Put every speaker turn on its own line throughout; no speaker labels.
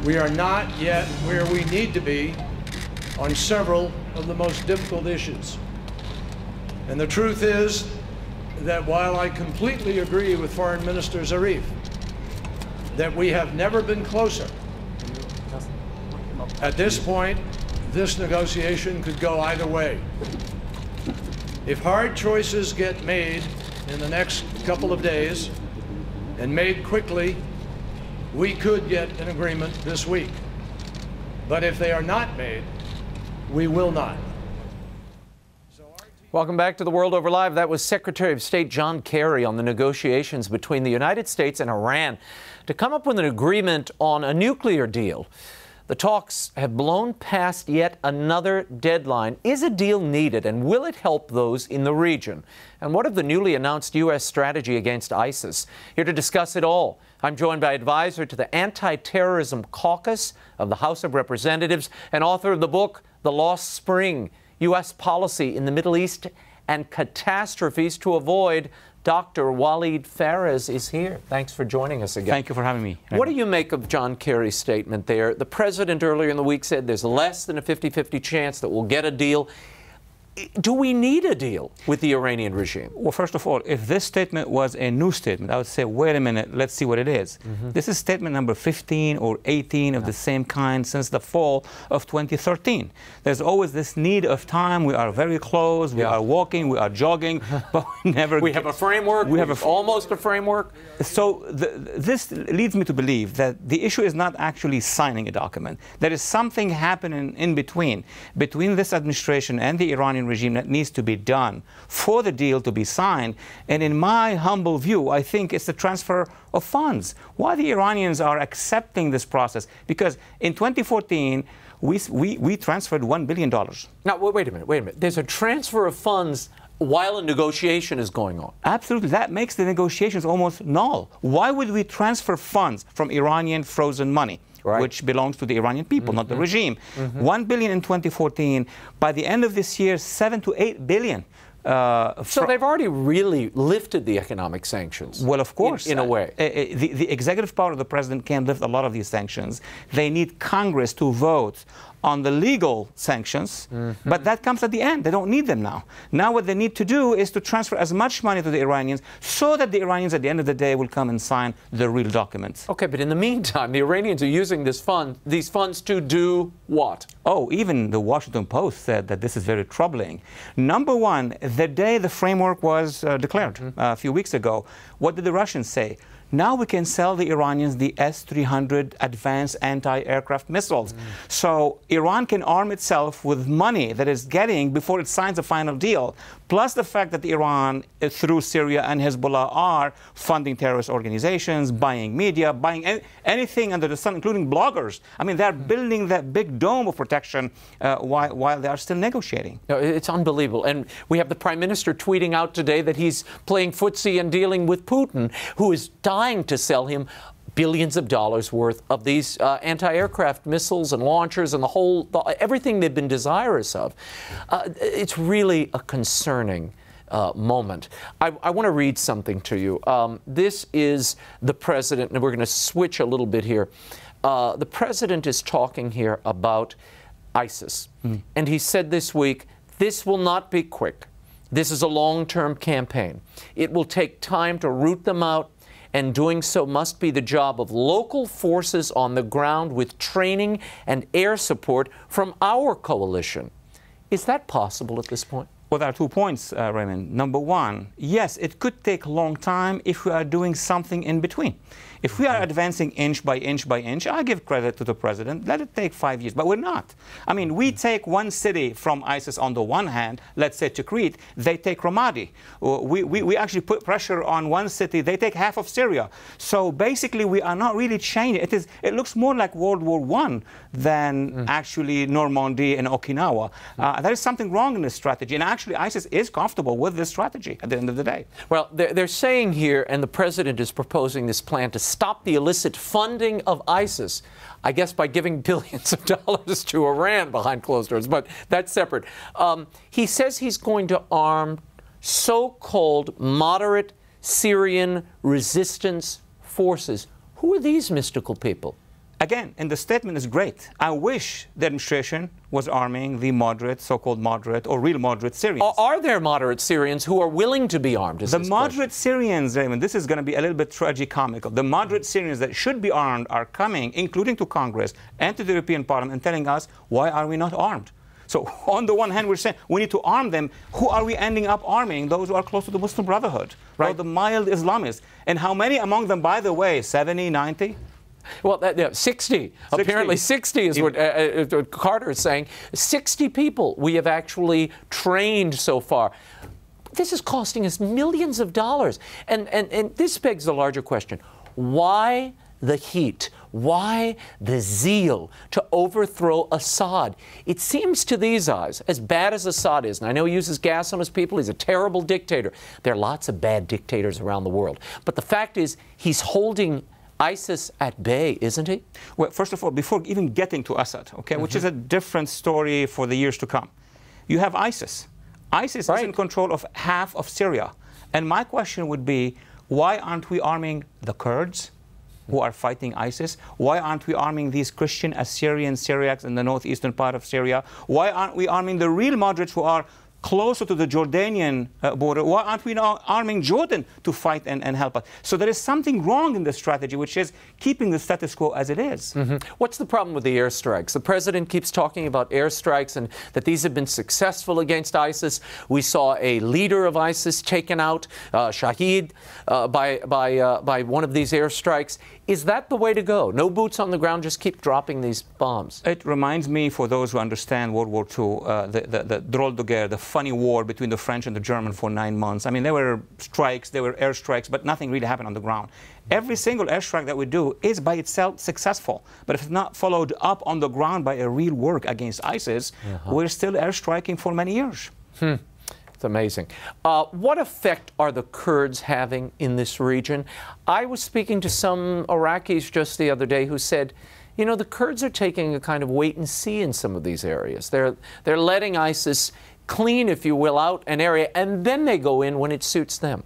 We are not yet where we need to be on several of the most difficult issues. And the truth is that while I completely agree with Foreign Minister Zarif that we have never been closer, at this point, this negotiation could go either way. If hard choices get made in the next couple of days, and made quickly, we could get an agreement this week. But if they are not made, we will not.
Welcome back to the World Over Live. That was Secretary of State John Kerry on the negotiations between the United States and Iran to come up with an agreement on a nuclear deal. The talks have blown past yet another deadline. Is a deal needed, and will it help those in the region? And what of the newly announced U.S. strategy against ISIS? Here to discuss it all, I'm joined by advisor to the Anti-Terrorism Caucus of the House of Representatives and author of the book, The Lost Spring, U.S. Policy in the Middle East and Catastrophes to Avoid. Dr. Walid Phares is here. Thanks for joining us again.
Thank you for having me.
What do you make of John Kerry's statement there? The president earlier in the week said there's less than a 50-50 chance that we'll get a deal. Do we need a deal with the Iranian regime?
Well, first of all, if this statement was a new statement, I would say, wait a minute, let's see what it is. This is statement number 15 or 18 of the same kind since the fall of 2013. There's always this need of time. We are very close. We are walking. We are jogging, but we never.
We have a framework. We have almost a framework.
So this leads me to believe that the issue is not actually signing a document. There is something happening in between this administration and the Iranian regime that needs to be done for the deal to be signed. And in my humble view, I think it's the transfer of funds. Why the Iranians are accepting this process? Because in 2014, we transferred $1 billion.
Now, wait a minute. There's a transfer of funds while a negotiation is going on.
Absolutely. That makes the negotiations almost null. Why would we transfer funds from Iranian frozen money? Right. Which belongs to the Iranian people, not the regime. $1 billion in 2014. By the end of this year, $7 to $8 billion.
So they've already really lifted the economic sanctions.
Well, of course.
In a way.
The executive power of the president can lift a lot of these sanctions. They need Congress to vote on the legal sanctions, but that comes at the end. They don't need them now. Now what they need to do is to transfer as much money to the Iranians so that the Iranians at the end of the day will come and sign the real documents.
Okay, but in the meantime, the Iranians are using these funds to do what?
Oh, even the Washington Post said that this is very troubling. Number one, the day the framework was declared a few weeks ago, what did the Russians say? Now we can sell the Iranians the S-300 advanced anti-aircraft missiles. So Iran can arm itself with money that it's getting before it signs a final deal, plus the fact that Iran, through Syria and Hezbollah, are funding terrorist organizations, buying media, buying anything under the sun, including bloggers. I mean, they're building that big dome of protection while they are still negotiating.
No, it's unbelievable. And we have the Prime Minister tweeting out today that he's playing footsie and dealing with Putin, who is dying to sell him billions of dollars worth of these anti-aircraft missiles and launchers and everything they've been desirous of. It's really a concerning moment. I want to read something to you. This is the president, and we're going to switch a little bit here. The president is talking here about ISIS, and he said this week, this will not be quick. This is a long-term campaign. It will take time to root them out, and doing so must be the job of local forces on the ground with training and air support from our coalition. Is that possible at this point?
Well, there are 2 points, Raymond. Number one, yes, it could take a long time if we are doing something in between. If we are advancing inch by inch by inch, I give credit to the president. Let it take 5 years, but we're not. I mean, we take one city from ISIS on the one hand, let's say Tikrit, they take Ramadi. We actually put pressure on one city, they take half of Syria. So basically, we are not really changing. It looks more like World War I than actually Normandy and Okinawa. There is something wrong in this strategy, and actually ISIS is comfortable with this strategy at the end of the day.
Well, they're saying here, and the president is proposing this plan to stop the illicit funding of ISIS, I guess by giving billions of dollars to Iran behind closed doors, but that's separate. He says he's going to arm so-called moderate Syrian resistance forces. Who are these mystical people?
Again, and the statement is great. I wish the administration was arming the moderate, so-called moderate, or real moderate Syrians.
Are there moderate Syrians who are willing to be armed?
The moderate Syrians, Raymond, this is going to be a little bit tragicomical. The moderate Syrians that should be armed are coming, including to Congress and to the European Parliament, and telling us, why are we not armed? So on the one hand, we're saying we need to arm them. Who are we ending up arming? Those who are close to the Muslim Brotherhood, right? Or the mild Islamists. And how many among them, by the way, 70, 90?
Well, 60. Apparently 60 is what Carter is saying. 60 people we have actually trained so far. This is costing us millions of dollars. And this begs the larger question. Why the heat? Why the zeal to overthrow Assad? It seems to these eyes, as bad as Assad is, and I know he uses gas on his people, he's a terrible dictator. There are lots of bad dictators around the world. But the fact is, he's holding ISIS at bay, isn't he?
Well, first of all, before even getting to Assad, okay, which is a different story for the years to come, you have ISIS. ISIS is in control of half of Syria. And my question would be, why aren't we arming the Kurds who are fighting ISIS? Why aren't we arming these Christian Assyrian Syriacs in the northeastern part of Syria? Why aren't we arming the real moderates who are closer to the Jordanian border? Why aren't we now arming Jordan to fight and help us? So there is something wrong in the strategy, which is keeping the status quo as it is.
What's the problem with the airstrikes? The president keeps talking about airstrikes and that these have been successful against ISIS. We saw a leader of ISIS taken out, Shahid, by one of these airstrikes. Is that the way to go? No boots on the ground, just keep dropping these bombs?
It reminds me, for those who understand World War II, the drôle de guerre, the funny war between the French and the German for 9 months. I mean, there were strikes, there were airstrikes, but nothing really happened on the ground. Every single airstrike that we do is by itself successful. But if it's not followed up on the ground by a real work against ISIS, we're still airstriking for many years.
It's amazing. What effect are the Kurds having in this region? I was speaking to some Iraqis just the other day who said, you know, the Kurds are taking a kind of wait and see in some of these areas. They're letting ISIS clean, if you will, out an area, and then they go in when it suits them.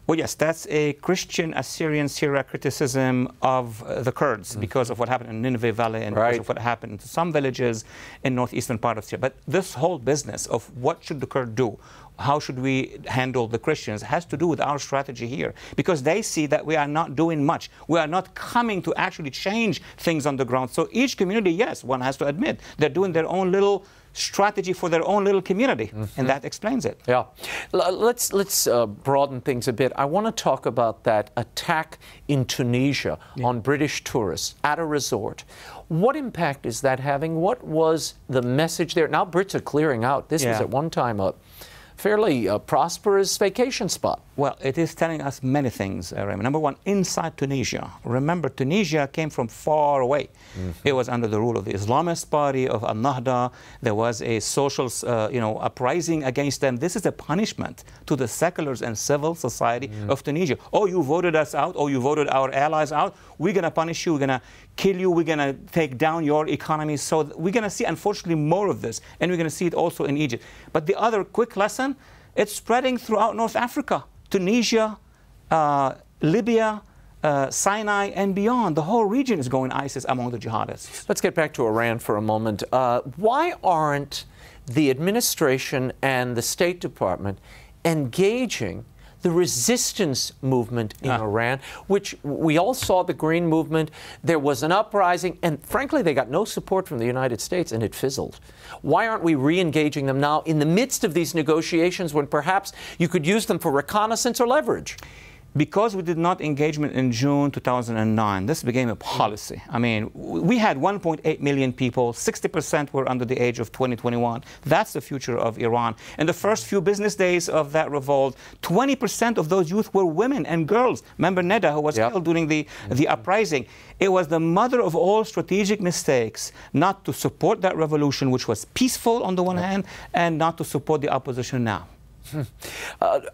Well, yes, that's a Christian Assyrian Syria criticism of the Kurds because of what happened in Nineveh Valley and because of what happened in some villages in northeastern part of Syria. But this whole business of what should the Kurds do, how should we handle the Christians, has to do with our strategy here, because they see that we are not doing much. We are not coming to actually change things on the ground. So each community, yes, one has to admit, they're doing their own little strategy for their own little community, and that explains it.
Yeah. Let's broaden things a bit. I want to talk about that attack in Tunisia on British tourists at a resort. What impact is that having? What was the message there? Now Brits are clearing out. This was at one time a fairly prosperous vacation spot.
Well, it is telling us many things, Raymond. Number one, inside Tunisia. Remember, Tunisia came from far away. It was under the rule of the Islamist party of Al-Nahda. There was a social, uprising against them. This is a punishment to the seculars and civil society of Tunisia. Oh, you voted us out. Oh, you voted our allies out. We're going to punish you. We're going to kill you. We're going to take down your economy. So we're going to see, unfortunately, more of this. And we're going to see it also in Egypt. But the other quick lesson, it's spreading throughout North Africa. Tunisia, Libya, Sinai, and beyond. The whole region is going ISIS among the jihadists.
Let's get back to Iran for a moment. Why aren't the administration and the State Department engaging the resistance movement in Iran, which we all saw the Green Movement? There was an uprising, and frankly, they got no support from the United States, and it fizzled. Why aren't we re-engaging them now in the midst of these negotiations when perhaps you could use them for reconnaissance or leverage?
Because we did not engagement in June 2009, this became a policy. I mean, we had 1.8 million people, 60% were under the age of 2021. That's the future of Iran. In the first few business days of that revolt, 20% of those youth were women and girls. Remember Neda, who was killed during the uprising. It was the mother of all strategic mistakes not to support that revolution, which was peaceful on the one hand, and not to support the opposition now.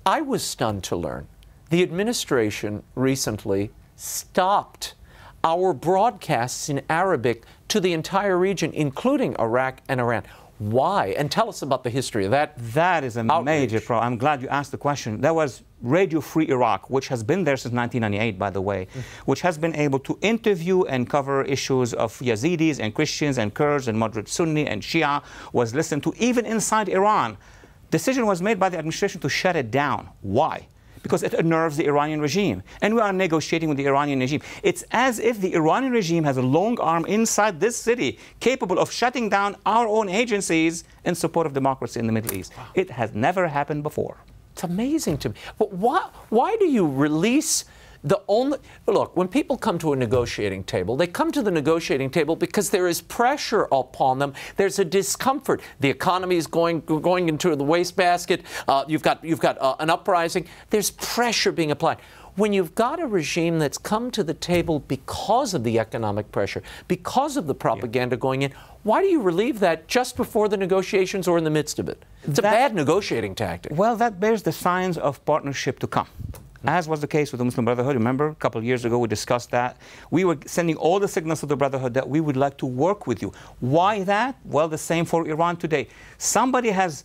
I was stunned to learn the administration recently stopped our broadcasts in Arabic to the entire region, including Iraq and Iran. Why? And tell us about the history of that.
That is a major problem. I'm glad you asked the question. There was Radio Free Iraq, which has been there since 1998, by the way, which has been able to interview and cover issues of Yazidis and Christians and Kurds and moderate Sunni and Shia, was listened to even inside Iran. Decision was made by the administration to shut it down. Why? Because it unnerves the Iranian regime. And we are negotiating with the Iranian regime. It's as if the Iranian regime has a long arm inside this city capable of shutting down our own agencies in support of democracy in the Middle East. Wow. It has never happened before.
It's amazing to me. But why do you release the only... Look, when people come to a negotiating table, they come to the negotiating table because there is pressure upon them. There's a discomfort. The economy is going into the wastebasket. You've got an uprising. There's pressure being applied. When you've got a regime that's come to the table because of the economic pressure, because of the propaganda going in, why do you relieve that just before the negotiations or in the midst of it? It's a bad negotiating tactic.
Well, that bears the signs of partnership to come. As was the case with the Muslim Brotherhood. Remember, a couple of years ago we discussed that. We were sending all the signals to the Brotherhood that we would like to work with you. Why that? Well, the same for Iran today. Somebody has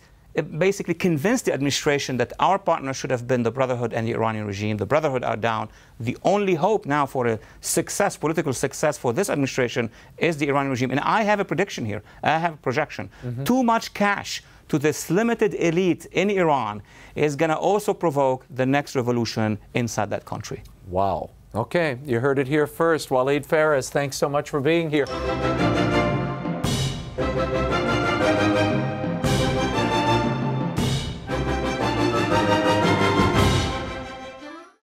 basically convinced the administration that our partner should have been the Brotherhood and the Iranian regime. The Brotherhood are down. The only hope now for a success, political success for this administration is the Iranian regime. And I have a prediction here. I have a projection. Too much cash to this limited elite in Iran is going to also provoke the next revolution inside that country.
Wow. Okay, you heard it here first. Walid Phares, thanks so much for being here.